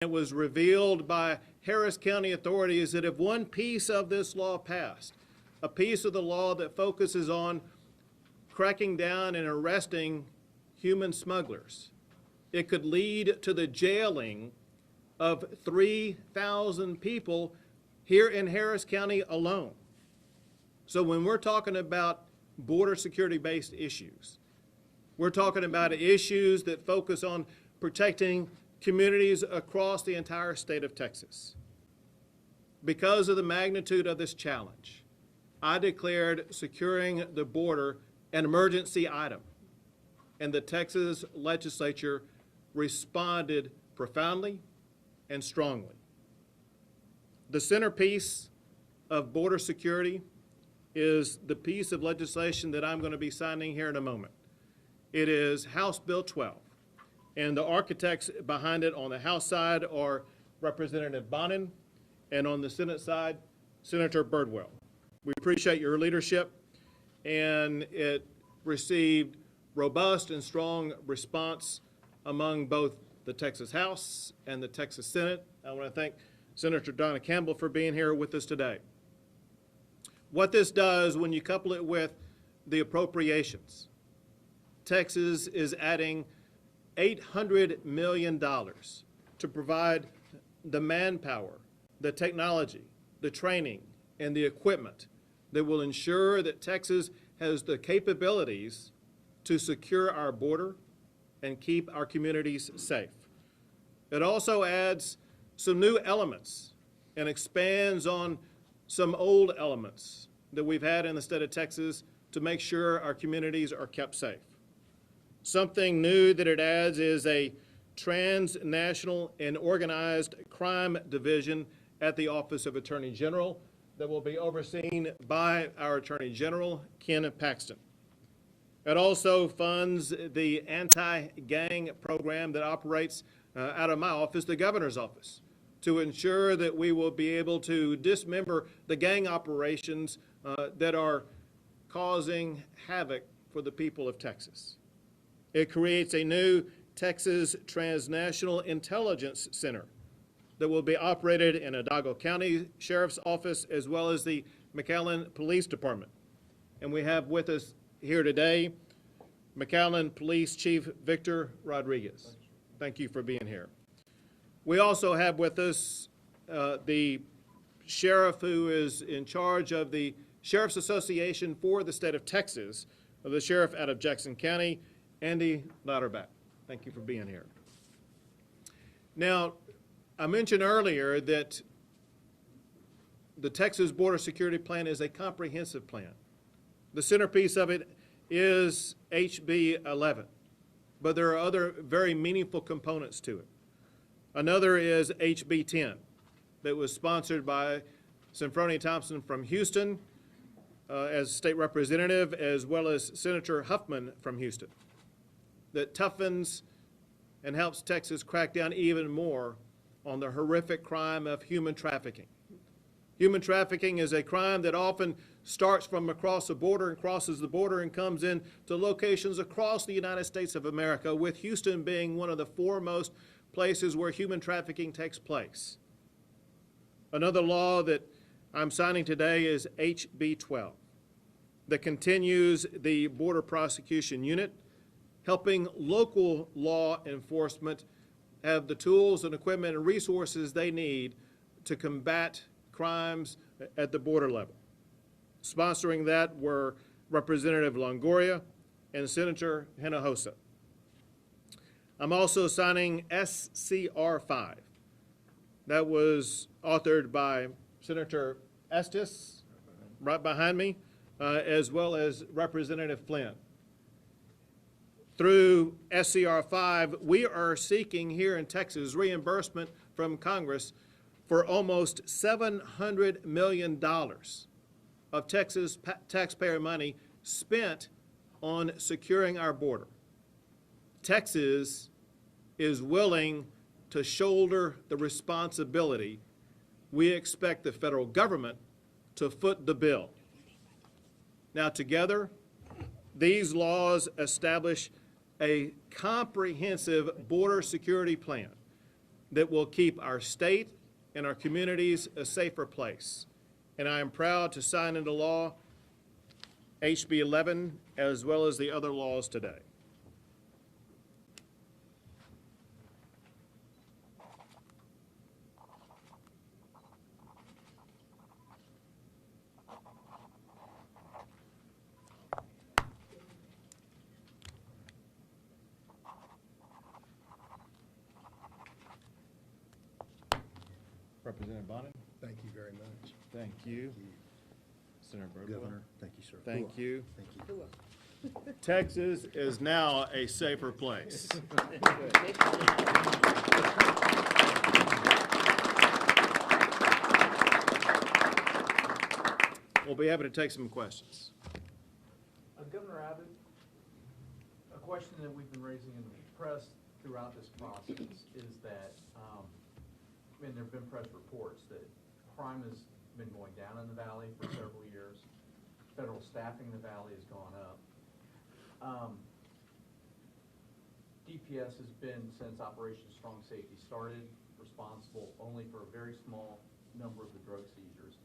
It was revealed by Harris County authorities that if one piece of this law passed, a piece of the law that focuses on cracking down and arresting human smugglers, it could lead to the jailing of 3,000 people here in Harris County alone. So when we're talking about border security-based issues, we're talking about issues that focus on protecting communities across the entire state of Texas. Because of the magnitude of this challenge, I declared securing the border an emergency item, and the Texas legislature responded profoundly and strongly. The centerpiece of border security is the piece of legislation that I'm going to be signing here in a moment. It is House Bill 12, and the architects behind it on the House side are Representative Bonin, and on the Senate side, Senator Birdwell. We appreciate your leadership, and it received robust and strong response among both the Texas House and the Texas Senate. I want to thank Senator Donna Campbell for being here with us today. What this does, when you couple it with the appropriations, Texas is adding $800 million to provide the manpower, the technology, the training, and the equipment that will ensure that Texas has the capabilities to secure our border and keep our communities safe. It also adds some new elements and expands on some old elements that we've had in the state of Texas to make sure our communities are kept safe. Something new that it adds is a transnational and organized crime division at the Office of Attorney General that will be overseen by our Attorney General, Ken Paxton. It also funds the anti-gang program that operates out of my office, the governor's office, to ensure that we will be able to dismember the gang operations that are causing havoc for the people of Texas. It creates a new Texas Transnational Intelligence Center that will be operated in Hidalgo County Sheriff's Office as well as the McAllen Police Department. And we have with us here today McAllen Police Chief Victor Rodriguez. Thank you for being here. We also have with us the sheriff who is in charge of the Sheriff's Association for the state of Texas, the sheriff out of Jackson County, Andy Lauterbach. Thank you for being here. Now, I mentioned earlier that the Texas Border Security Plan is a comprehensive plan. The centerpiece of it is HB 11, but there are other very meaningful components to it. Another is HB 10 that was sponsored by Semfronia Thompson from Houston as state representative, as well as Senator Huffman from Houston, that toughens and helps Texas crack down even more on the horrific crime of human trafficking. Human trafficking is a crime that often starts from across the border and crosses the border and comes in to locations across the United States of America, with Houston being one of the foremost places where human trafficking takes place. Another law that I'm signing today is HB 12 that continues the Border Prosecution Unit, helping local law enforcement have the tools and equipment and resources they need to combat crimes at the border level. Sponsoring that were Representative Longoria and Senator Hinojosa. I'm also signing SCR 5. That was authored by Senator Estes, right behind me, as well as Representative Flynn. Through SCR 5, we are seeking here in Texas reimbursement from Congress for almost $700 million of Texas taxpayer money spent on securing our border. Texas is willing to shoulder the responsibility. We expect the federal government to foot the bill. Now, together, these laws establish a comprehensive border security plan that will keep our state and our communities a safer place. And I am proud to sign into law HB 11 as well as the other laws today. Representative Bonin. Thank you very much. Thank you. Senator Birdwell. Governor, thank you, sir. Thank you. Thank you. Texas is now a safer place. We'll be happy to take some questions. Governor Abbott, a question that we've been raising in the press throughout this process is that, and there have been press reports that crime has been going down in the valley for several years. Federal staffing in the valley has gone up. DPS has been, since Operation Strong Safety started, responsible only for a very small number of the drug seizures.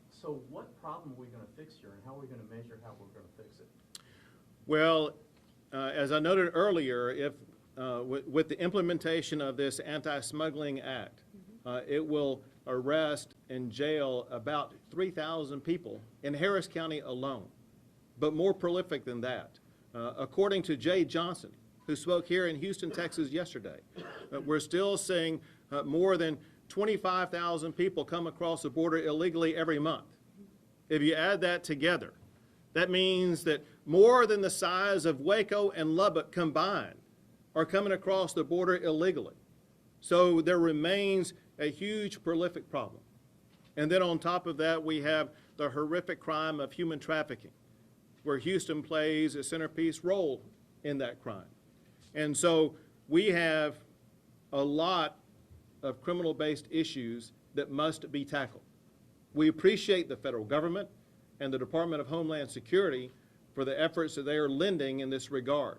So what problem are we going to fix here, and how are we going to measure how we're going to fix it? Well, as I noted earlier, if with the implementation of this Anti-Smuggling Act, it will arrest and jail about 3,000 people in Harris County alone, but more prolific than that. According to Jay Johnson, who spoke here in Houston, Texas yesterday, we're still seeing more than 25,000 people come across the border illegally every month. If you add that together, that means that more than the size of Waco and Lubbock combined are coming across the border illegally. So there remains a huge prolific problem. And then on top of that, we have the horrific crime of human trafficking, where Houston plays a centerpiece role in that crime. And so we have a lot of criminal-based issues that must be tackled. We appreciate the federal government and the Department of Homeland Security for the efforts that they are lending in this regard.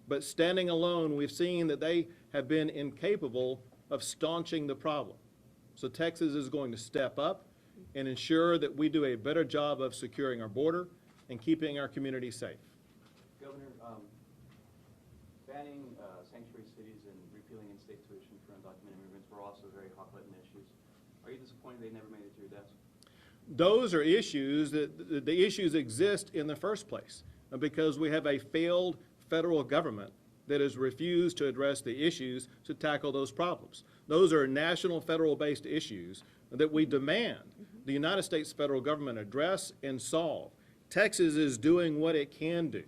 But standing alone, we've seen that they have been incapable of staunching the problem. So Texas is going to step up and ensure that we do a better job of securing our border and keeping our community safe. Governor, banning sanctuary cities and repealing in-state tuition for undocumented immigrants were also very hot-button issues. Are you disappointed they never made it to your desk? Those are issues that the issues exist in the first place because we have a failed federal government that has refused to address the issues to tackle those problems. Those are national federal-based issues that we demand the United States federal government address and solve. Texas is doing what it can do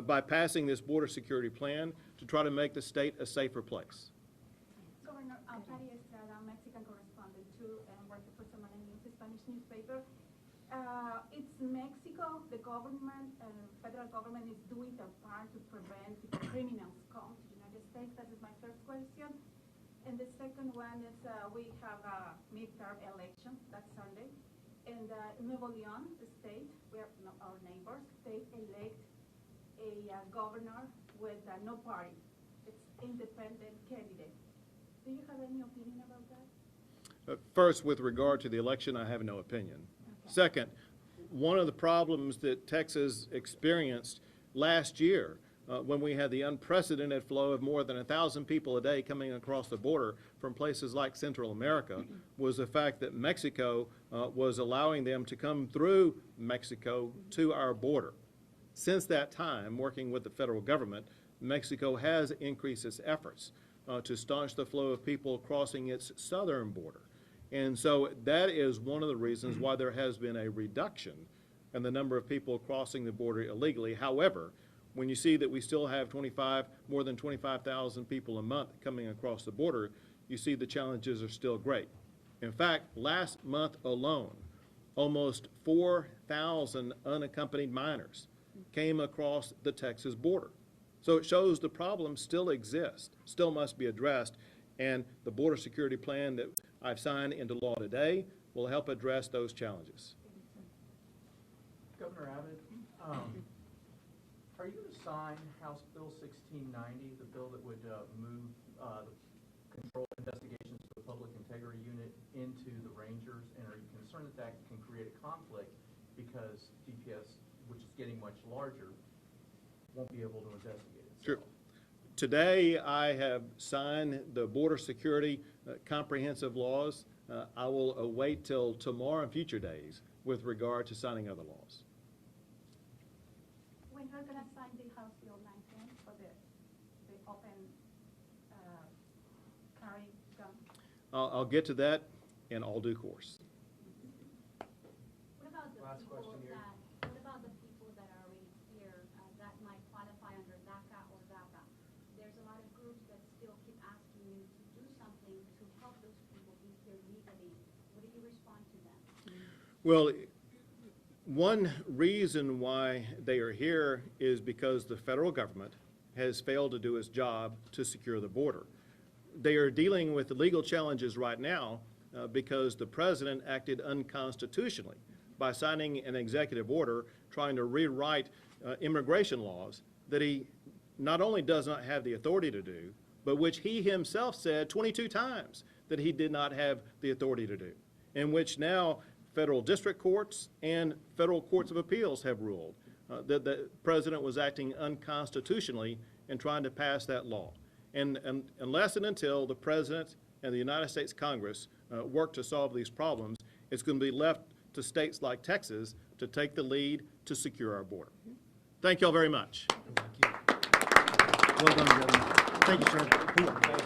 by passing this border security plan to try to make the state a safer place. Governor, Patty Estrada, Mexican correspondent too, and working for Semana News, Spanish newspaper. It's Mexico, the government, federal government is doing their part to prevent criminals come to the United States. That is my first question. And the second one is we have a midterm election that Sunday. And Nuevo León, the state, where our neighbors, they elect a governor with no party. It's independent candidate. Do you have any opinion about that? First, with regard to the election, I have no opinion. Okay. Second, one of the problems that Texas experienced last year when we had the unprecedented flow of more than 1,000 people a day coming across the border from places like Central America was the fact that Mexico was allowing them to come through Mexico to our border. Since that time, working with the federal government, Mexico has increased its efforts to staunch the flow of people crossing its southern border. And so that is one of the reasons why there has been a reduction in the number of people crossing the border illegally. However, when you see that we still have more than 25,000 people a month coming across the border, you see the challenges are still great. In fact, last month alone, almost 4,000 unaccompanied minors came across the Texas border. So it shows the problem still exists, still must be addressed, and the border security plan that I've signed into law today will help address those challenges. Governor Abbott, are you going to sign House Bill 1690, the bill that would move the control investigation rangers? And are you concerned that that can create a conflict because DPS, which is getting much larger, won't be able to investigate itself? Sure. Today, I have signed the border security comprehensive laws. I will await till tomorrow and future days with regard to signing other laws. When you're gonna sign the House Bill 910 for the open, carry gun? I'll get to that in all due course. What about the Last people question here. what about the people that are already here, that might qualify under DACA or DACA? There's a lot of groups that still keep asking you to do something to help those people be here legally. What do you respond to them? Well, one reason why they are here is because the federal government has failed to do its job to secure the border. They are dealing with legal challenges right now because the president acted unconstitutionally by signing an executive order trying to rewrite immigration laws that he not only does not have the authority to do, but which he himself said 22 times that he did not have the authority to do, in which now federal district courts and federal courts of appeals have ruled that the president was acting unconstitutionally in trying to pass that law. And unless and until the president and the United States Congress work to solve these problems, it's going to be left to states like Texas to take the lead to secure our border. Thank you all very much. Well done, gentlemen. Thank you, sir.